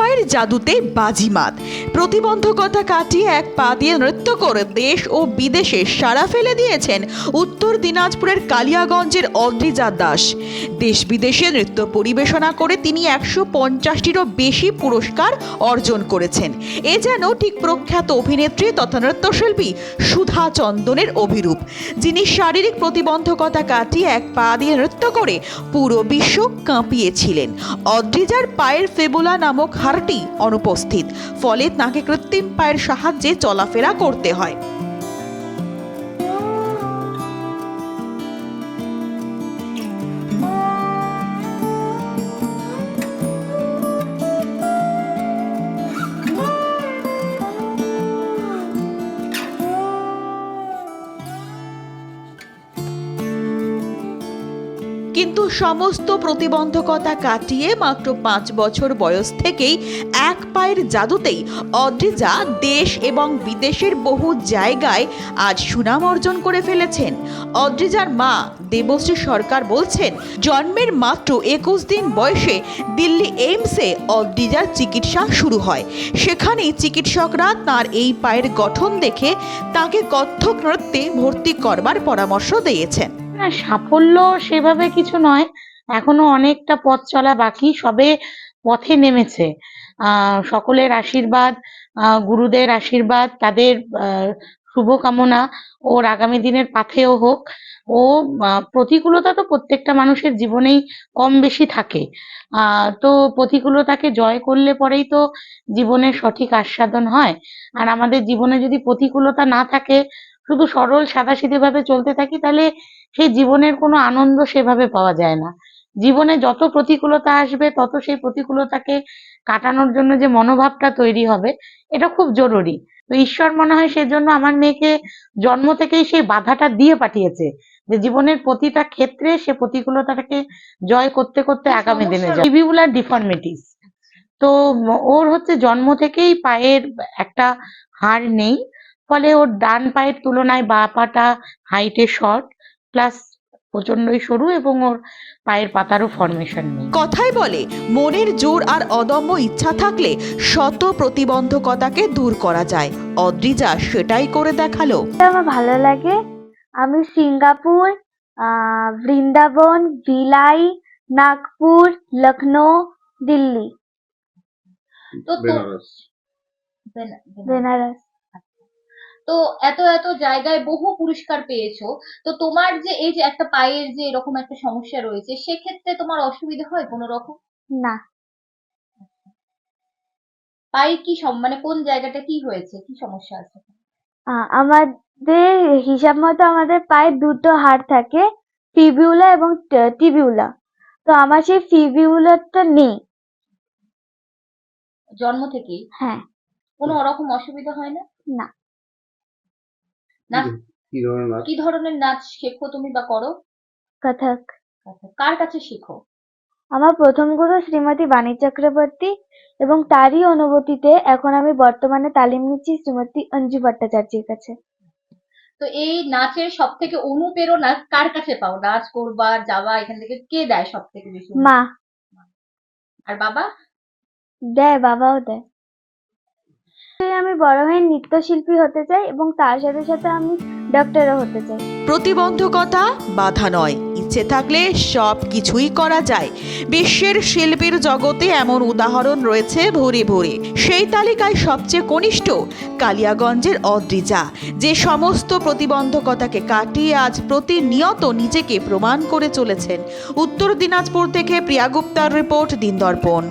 পায়ের জাদুতে বাজিমাত। প্রতিবন্ধকতা কাটিয়ে এক পা দিয়ে নৃত্য করে দেশ ও বিদেশে সাড়া ফেলে দিয়েছেন উত্তর দিনাজপুরের কালিয়াগঞ্জের অদ্রিজা দাস। দেশ বিদেশে নৃত্য পরিবেশনা করে তিনি 150টিরও বেশি পুরস্কার অর্জন করেছেন। এ যেন ঠিক প্রখ্যাত অভিনেত্রী তথা নৃত্যশিল্পী সুধা চন্দনের অভিরূপ, যিনি শারীরিক প্রতিবন্ধকতা কাটিয়ে এক পা দিয়ে নৃত্য করে পুরো বিশ্ব কাঁপিয়েছিলেন। অদ্রিজার পায়ের ফেবুলা নামক হাড়টি অনুপস্থিত, ফলে তাকে কৃত্রিম পায়ের সাহায্যে চলাফেরা করতে হয়। কিন্তু সমস্ত প্রতিবন্ধকতা কাটিয়ে মাত্র 5 বছর বয়স থেকেই এক পায়ের জাদুতেই অদ্রিজা দেশ এবং বিদেশের বহু জায়গায় আজ সুনাম অর্জন করে ফেলেছেন। অদ্রিজার মা দেবশ্রী সরকার বলছেন, জন্মের মাত্র 21 দিন বয়সে দিল্লি এইমসে অদ্রিজার চিকিৎসা শুরু হয়। সেখানেই চিকিৎসকরা তার এই পায়ের গঠন দেখে তাকে কত্থক নৃত্যে ভর্তি করবার পরামর্শ দিয়েছেন। না, সাফল্য সেভাবে কিছু নয়, এখনো অনেকটা পথ চলা বাকি, সবে পথে নেমেছে। সকলের আশীর্বাদ, গুরুদের আশীর্বাদ, তাদের শুভকামনা ওর আগামী দিনের পাথেয় হোক। ও প্রতিকূলতা তো প্রত্যেকটা মানুষের জীবনেই কম বেশি থাকে, তো প্রতিকূলতাকে জয় করলে পরেই তো জীবনের সঠিক আস্বাদন হয়। আর আমাদের জীবনে যদি প্রতিকূলতা না থাকে, শুধু সরল সাদাসিধে ভাবে চলতে থাকি, তাহলে সেই জীবনের কোনো আনন্দ সেভাবে পাওয়া যায় না। জীবনে যত প্রতিকূলতা আসবে তত সেই প্রতিকূলতাকে কাটানোর জন্য যে মনোভাবটা তৈরি হবে, এটা খুব জরুরি। তো ঈশ্বর মনে হয় সেজন্য আমার মেয়েকে জন্ম থেকেই সেই বাধাটা দিয়ে পাঠিয়েছে, যে জীবনের প্রতিটা ক্ষেত্রে সে প্রতিকূলতাটাকে জয় করতে করতে আগামী দিনে যায়। ফিবিউলার ডিফর্মিটিস, তো ওর হচ্ছে জন্ম থেকেই পায়ের একটা হাড় নেই, ফলে ওর ডান পায়ের তুলনায় বাঁ পাটা হাইটে শর্ট, প্লাস প্রচন্ডই সরু, এবং ওর পায়ের পাতারও ফরমেশন নেই। কথাই বলে, মনের জোর আর অদম্য ইচ্ছা থাকলে শত প্রতিবন্ধকতাকে দূর করা যায়। অদ্রিজা সেটাই করে দেখালো। আমার ভালো লাগে। আমি সিঙ্গাপুর, বৃন্দাবন, ভিলাই, নাগপুর, লখনৌ, দিল্লি, বেনারস, তো এত এত জায়গায় বহু পুরস্কার পেয়েছো। তো তোমার যে এই যে একটা পায়ের যে এরকম একটা সমস্যা রয়েছে, সেক্ষেত্রে তোমার অসুবিধা হয় কোনো রকম? না। পায়ে কি মানে কোন জায়গাটা কি হয়েছে, কি সমস্যা আছে? আমাদের হিসাব মতো আমাদের পায়ে দুটো হাড় থাকে, ফিবিউলা এবং টিবিউলা। তো আমার সেই ফিবিউলাটা নেই জন্ম থেকেই? হ্যাঁ। কোনো রকম অসুবিধা হয় না? না। না, কি ধরনের নাচ শেখো তুমি বা করো? কথক। কার কাছে শেখো? আমার প্রথম গুরু শ্রীমতী বাণী চক্রবর্তী, এবং তারই অনুভূতিতে এখন আমি বর্তমানে তালিম নিচ্ছি শ্রীমতী অঞ্জু ভট্টাচার্যের কাছে। তো এই নাচের সব থেকে অনুপ্রেরণা কার কাছে পাও? নাচ করবার যাওয়া এখান থেকে কে দেয় সব থেকে বেশি? মা। আর বাবা? দেয়, বাবাও দেয়। আমি বড় হয়ে নৃত্যশিল্পী হতে চাই, এবং তার সাথে সাথে আমি ডক্টরও হতে চাই। প্রতিবন্ধকতা বাধা নয়, ইচ্ছে থাকলে সব কিছুই করা যায়। বিশ্বের শিল্পীর জগতে এমন উদাহরণ রয়েছে ভরে ভরে। সেই তালিকায় সবচেয়ে কনিষ্ঠ কালিয়াগঞ্জের অদ্রিজা, যে সমস্ত প্রতিবন্ধকতাকে কাটিয়ে আজ প্রতিনিয়ত নিজেকে প্রমাণ করে চলেছেন। উত্তর দিনাজপুর থেকে প্রিয়া গুপ্তার রিপোর্ট, দিন দর্পণ।